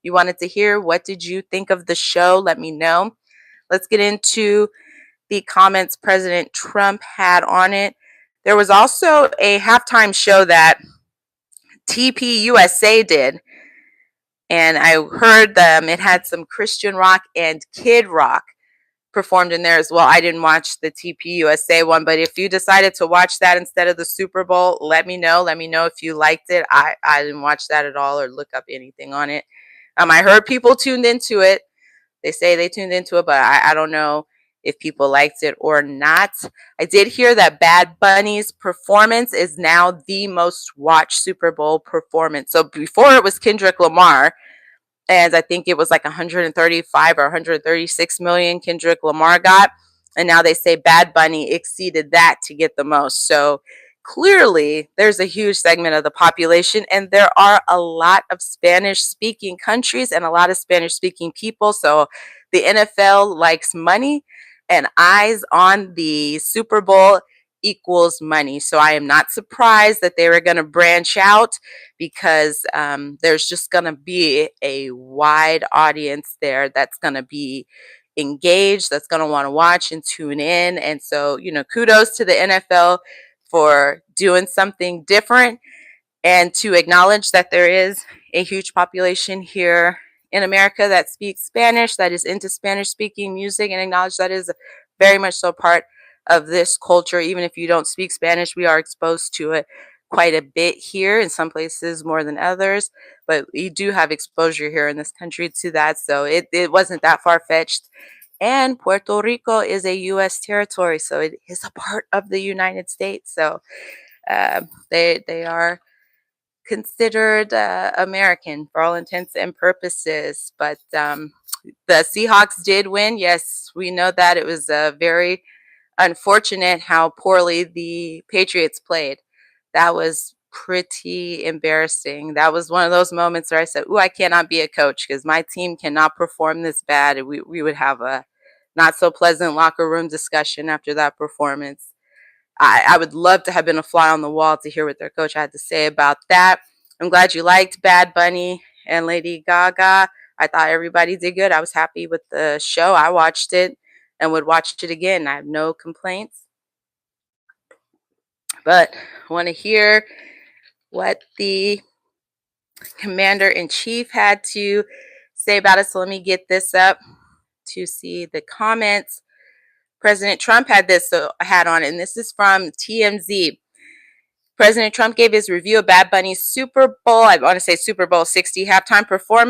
You wanted to hear, what did you think of the show? Let me know. Let's get into the comments President Trump had on it. There was also a halftime show that TPUSA did, and I heard them. It had some Christian rock and Kid Rock performed in there as well. I didn't watch the TPUSA one, but if you decided to watch that instead of the Super Bowl, let me know. Let me know if you liked it. I didn't watch that at all or look up anything on it. I heard people tuned into it. They say they tuned into it, but I don't know if people liked it or not. I did hear that Bad Bunny's performance is now the most watched Super Bowl performance. So before it was Kendrick Lamar, and I think it was like 135 or 136 million Kendrick Lamar got. And now they say Bad Bunny exceeded that to get the most. So clearly there's a huge segment of the population, and there are a lot of Spanish speaking countries and a lot of Spanish speaking people. So the NFL likes money, and eyes on the Super Bowl equals money. So I am not surprised that they were going to branch out, because there's just going to be a wide audience there that's going to be engaged, that's going to want to watch and tune in. And so, kudos to the NFL for doing something different, and to acknowledge that there is a huge population here in America that speaks Spanish, that is into Spanish speaking music, and acknowledge that is very much so part of this culture. Even if you don't speak Spanish, we are exposed to it quite a bit here, in some places more than others, but we do have exposure here in this country to that. So it wasn't that far-fetched. And Puerto Rico is a U.S. territory, so it is a part of the United States. So they are considered American for all intents and purposes. But the Seahawks did win. Yes, we know that. It was very unfortunate how poorly the Patriots played. That was pretty embarrassing. That was one of those moments where I said, ooh, I cannot be a coach, because my team cannot perform this bad. And we would have a not so pleasant locker room discussion after that performance. I would love to have been a fly on the wall to hear what their coach had to say about that. I'm glad you liked Bad Bunny and Lady Gaga. I thought everybody did good. I was happy with the show. I watched it and would watch it again. I have no complaints. But I want to hear what the Commander-in-Chief had to say about it. So let me get this up to see the comments. President Trump had this hat on, and this is from TMZ. President Trump gave his review of Bad Bunny's Super Bowl, I want to say Super Bowl 60 halftime performance.